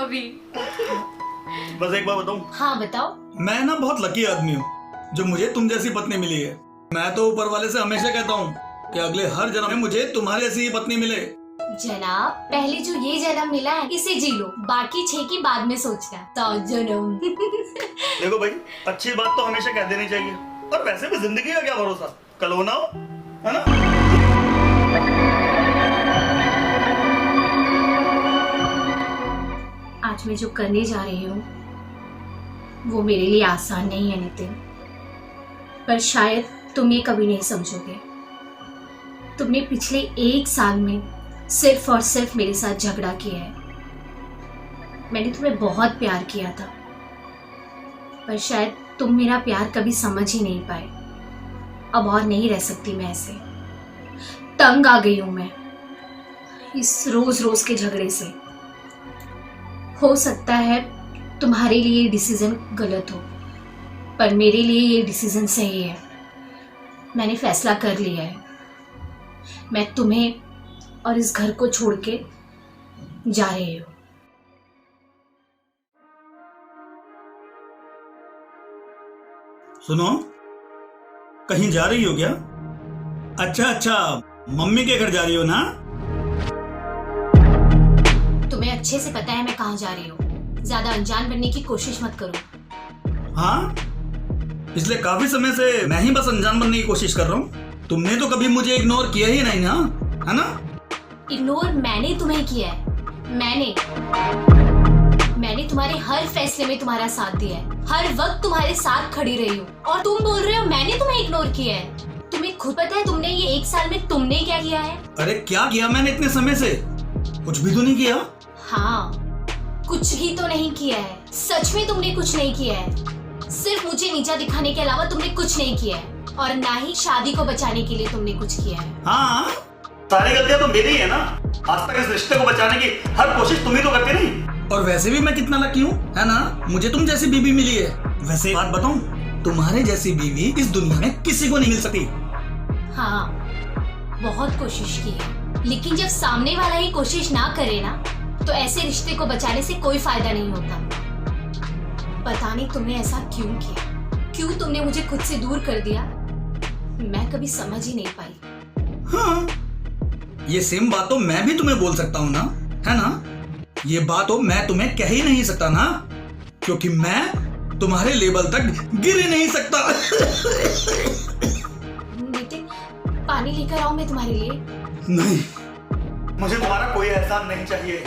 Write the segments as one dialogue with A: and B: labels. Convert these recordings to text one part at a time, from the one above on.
A: अभी।
B: बस एक बात बताऊं?
A: हाँ बताओ।
C: मैं ना बहुत लकी आदमी हूँ जो मुझे तुम जैसी पत्नी मिली है। मैं तो ऊपर वाले से हमेशा कहता हूँ कि अगले हर जन्म में मुझे तुम्हारे जैसी ही पत्नी मिले।
A: जनाब, पहले जो ये जन्म मिला है इसे जी लो, बाकी 6 की बाद में सोचना। तो जन्म।
B: देखो भाई, अच्छी बात तो हमेशा कह देनी चाहिए, और वैसे भी जिंदगी का क्या भरोसा, कल हो ना हो, है ना?
A: आज मैं जो करने जा रही हूँ वो मेरे लिए आसान नहीं है नितिन, पर शायद तुम ये कभी नहीं समझोगे। तुमने पिछले 1 साल में सिर्फ और सिर्फ मेरे साथ झगड़ा किया है। मैंने तुम्हें बहुत प्यार किया था, पर शायद तुम मेरा प्यार कभी समझ ही नहीं पाए। अब और नहीं रह सकती मैं ऐसे। तंग आ गई हूं मैं इस रोज रोज के झगड़े से। हो सकता है तुम्हारे लिए ये डिसीजन गलत हो, पर मेरे लिए ये डिसीजन सही है। मैंने फैसला कर लिया है। मैं तुम्हें और इस घर को छोड़ के जा रही हूँ।
C: सुनो, कहीं जा रही हो क्या? अच्छा, मम्मी के घर जा रही हो ना?
A: तुम्हें अच्छे से पता है मैं कहाँ जा रही हूँ। ज्यादा अनजान बनने की कोशिश मत करो।
C: हाँ, पिछले काफी समय से मैं ही बस अनजान बनने की कोशिश कर रहा हूँ। तुमने तो कभी मुझे इग्नोर किया ही नहीं ना, है ना?
A: इग्नोर मैंने तुम्हें किया है। मैंने तुम्हारे हर फैसले में तुम्हारा साथ दिया है, हर वक्त तुम्हारे साथ खड़ी रही हूँ, और तुम बोल रहे हो मैंने तुम्हें इग्नोर किया है। तुम्हें खुद पता है तुमने ये 1 साल में तुमने क्या किया है?
C: अरे क्या किया मैंने इतने समय से? कुछ भी तो नहीं किया।
A: हाँ, कुछ भी तो नहीं किया है। सच में तुमने कुछ नहीं किया है। सिर्फ मुझे नीचा दिखाने के अलावा तुमने कुछ नहीं किया है, और ना ही शादी को बचाने के लिए तुमने कुछ किया है।
C: हाँ,
B: सारी गलतियां तो मेरी है ना। आज तक इस रिश्ते को बचाने की हर कोशिश तुम ही तो करती नहीं।
C: और वैसे भी मैं कितना लकी हूँ, है ना? मुझे तुम जैसी बीवी मिली है। वैसे एक बात बताऊं, तुम्हारे जैसी बीवी इस दुनिया में किसी को नहीं मिल सकती।
A: हाँ, बहुत कोशिश की है, लेकिन जब सामने वाला ही कोशिश ना करे ना, तो ऐसे रिश्ते को बचाने से कोई फायदा नहीं होता। पता नहीं तुमने ऐसा क्यों किया, क्यों तुमने मुझे खुद से दूर कर दिया, मैं कभी समझ ही नहीं पाई।
C: हाँ, ये सेम बात तो मैं भी तुम्हें बोल सकता हूँ ना, है ना? ये बात तो मैं तुम्हें कह ही नहीं सकता ना, क्योंकि मैं तुम्हारे लेवल तक गिर ही नहीं सकता।
A: नितिन, पानी लेकर आऊं मैं तुम्हारे लिए?
C: नहीं,
B: मुझे तुम्हारा कोई एहसान नहीं चाहिए।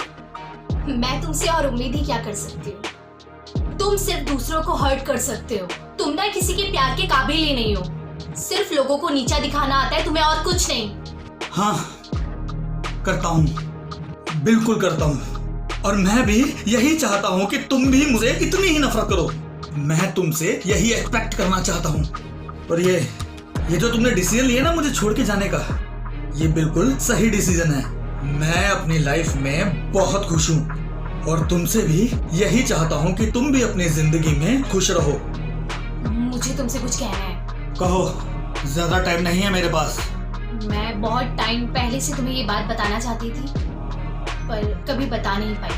A: मैं तुमसे और उम्मीद ही क्या कर सकती हूँ? तुम सिर्फ दूसरों को हर्ट कर सकते हो। तुम ना किसी के प्यार के काबिल ही नहीं हो। सिर्फ लोगों को नीचा दिखाना आता है तुम्हें, और कुछ नहीं।
C: हाँ, करता हूँ, बिल्कुल करता हूँ, और मैं भी यही चाहता हूँ कि तुम भी मुझे इतनी ही नफरत करो। मैं तुमसे यही एक्सपेक्ट करना चाहता हूँ। और ये जो तुमने डिसीजन लिया ना मुझे छोड़ के जाने का, ये बिल्कुल सही डिसीजन है। मैं अपनी लाइफ में बहुत खुश हूँ, और तुमसे भी यही चाहता हूँ कि तुम भी अपनी जिंदगी में खुश रहो।
A: मुझे तुमसे कुछ कहना है।
C: कहो, ज्यादा टाइम नहीं है मेरे पास।
A: मैं बहुत टाइम पहले से तुम्हें ये बात बताना चाहती थी, पर कभी बता नहीं पाई।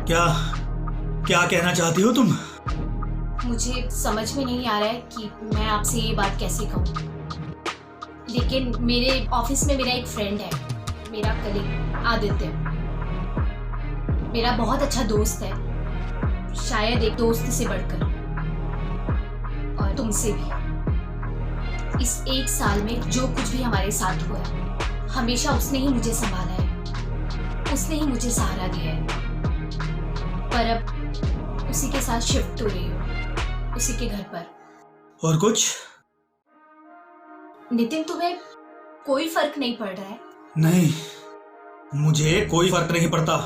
C: क्या कहना चाहती हो तुम?
A: मुझे समझ में नहीं आ रहा है कि मैं आपसे ये बात कैसे कहूँ, लेकिन मेरे ऑफिस में मेरा एक फ्रेंड है, मेरा कलीग आदित्य, मेरा बहुत अच्छा दोस्त है, शायद एक दोस्त से बढ़कर, और तुमसे भी। इस 1 साल में जो कुछ भी हमारे साथ हुआ है, हमेशा उसने ही मुझे संभाला है, उसने ही मुझे सहारा दिया है। पर अब उसी के साथ शिफ्ट हो रही हूँ, उसी के घर पर।
C: और कुछ?
A: नितिन, तुम्हें कोई फर्क नहीं पड़ रहा है?
C: नहीं, मुझे कोई फर्क नहीं पड़ता।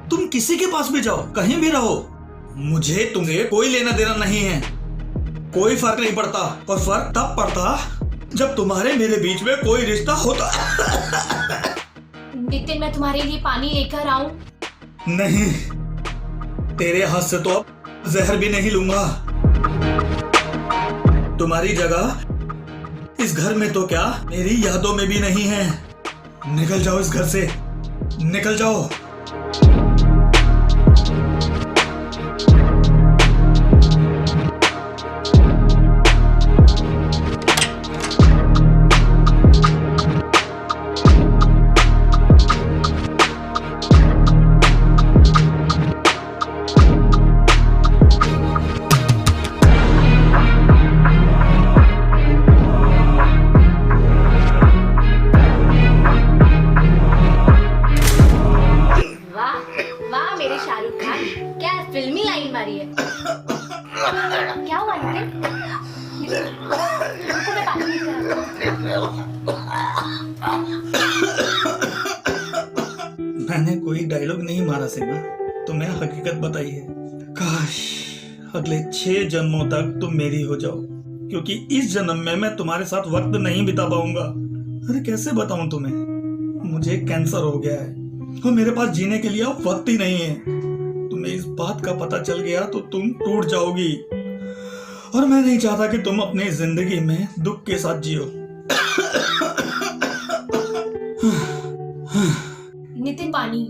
C: तुम किसी के पास भी जाओ, कहीं भी रहो, मुझे तुम्हें कोई लेना देना नहीं है। कोई फर्क नहीं पड़ता, और फर्क तब पड़ता जब तुम्हारे मेरे बीच में कोई रिश्ता होता।
A: नितिन, मैं तुम्हारे लिए पानी लेकर आऊं?
C: नहीं, तेरे हाथ से तो अब जहर भी नहीं लूंगा। तुम्हारी जगह इस घर में तो क्या, मेरी यादों में भी नहीं है। निकल जाओ इस घर से, निकल जाओ।
A: क्या फिल्मी लाइन मारी है? क्या हुआ नितिन? रुको, मैं पानी लेकर आता हूँ।
C: मैंने कोई डायलॉग नहीं मारा सीमा, तुम्हें हकीकत बताई है। काश अगले 6 जन्मों तक तुम मेरी हो जाओ, क्योंकि इस जन्म में मैं तुम्हारे साथ वक्त नहीं बिता पाऊंगा। अरे कैसे बताऊं तुम्हें, मुझे कैंसर हो गया है और मेरे पास जीने के लिए अब वक्त ही नहीं है। तुम्हें इस बात का पता चल गया तो तुम टूट जाओगी, और मैं नहीं चाहता कि तुम अपनी जिंदगी में दुख के साथ जियो।
A: नितिन पानी।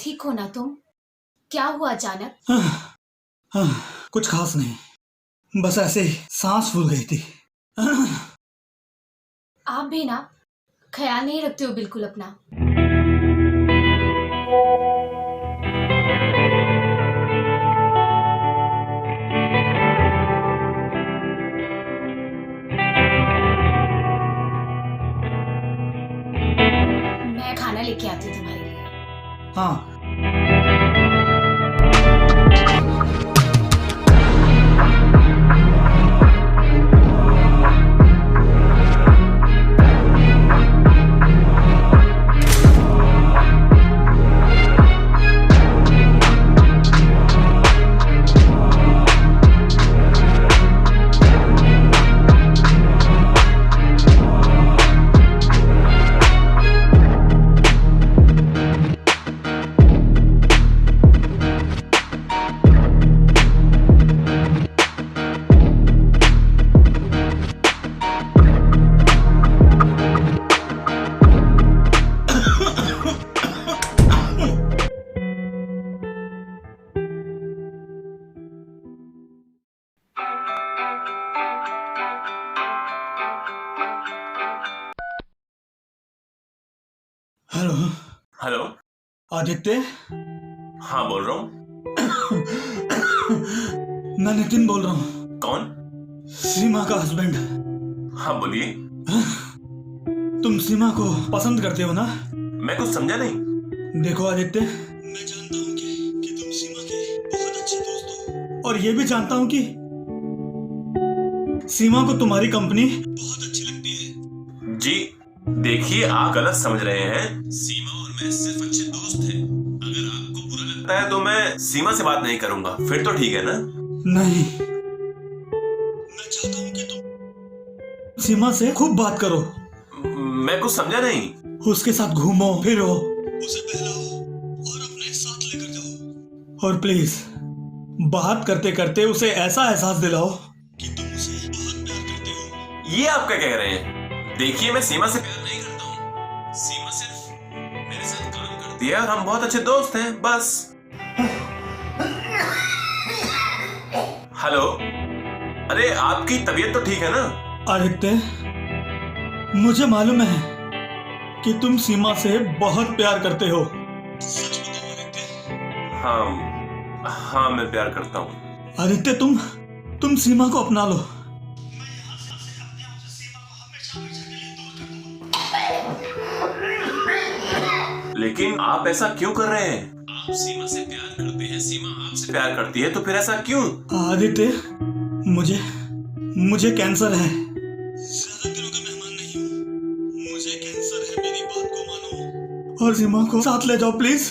A: ठीक हो ना तुम? क्या हुआ अचानक?
C: कुछ खास नहीं, बस ऐसे ही सांस फूल गई थी।
A: आप भी ना ख्याल नहीं रखते हो बिल्कुल अपना। मैं खाना लेके आती हूँ तुम्हारे लिए।
C: हाँ, हेलो
D: हेलो।
C: आदित्य,
D: हाँ बोल रहा हूँ।
C: मैं नितिन बोल रहा हूँ,
D: कौन?
C: सीमा का हस्बैंड।
D: हाँ बोलिए।
C: तुम सीमा को पसंद करते हो ना?
D: मैं कुछ समझा नहीं।
C: देखो आदित्य, मैं जानता हूँ कि तुम सीमा के बहुत अच्छे दोस्त हो, और ये भी जानता हूँ कि सीमा को तुम्हारी कंपनी बहुत अच्छी लगती है।
D: जी देखिए, आप गलत समझ रहे हैं। सीमा और मैं सिर्फ अच्छे दोस्त हैं। अगर आपको बुरा लगता है तो मैं सीमा से बात नहीं करूंगा, फिर तो ठीक है ना?
C: नहीं, मैं चाहता हूँ कि तुम सीमा से खूब बात करो,
D: मैं कुछ समझा नहीं।
C: उसके साथ घूमो फिरो, उसे बहलाओ और अपने साथ लेकर जाओ, और प्लीज बात करते करते उसे ऐसा एहसास दिलाओ कि तुम उसे बहुत प्यार करते हो।
D: ये आप क्या कह रहे हैं? देखिए, मैं सीमा से प्यार नहीं करता हूँ। सीमा सिर्फ मेरे साथ काम करती है और हम बहुत अच्छे दोस्त हैं, बस। हेलो, अरे आपकी तबीयत तो ठीक है ना?
C: आदित्य, मुझे मालूम है कि तुम सीमा से बहुत प्यार करते हो। सच बताओ आदित्य।
D: हाँ मैं प्यार करता हूँ।
C: आदित्य, तुम सीमा को अपना लो।
D: लेकिन आप ऐसा क्यों कर रहे हैं? आप सीमा से प्यार करते हैं, सीमा आपसे प्यार करती है, तो फिर ऐसा क्यों?
C: आदित्य, मुझे कैंसर है। ज्यादा दिनों का मेहमान नहीं हूँ, मुझे कैंसर है, मेरी बात को मानो और सीमा को साथ ले जाओ प्लीज।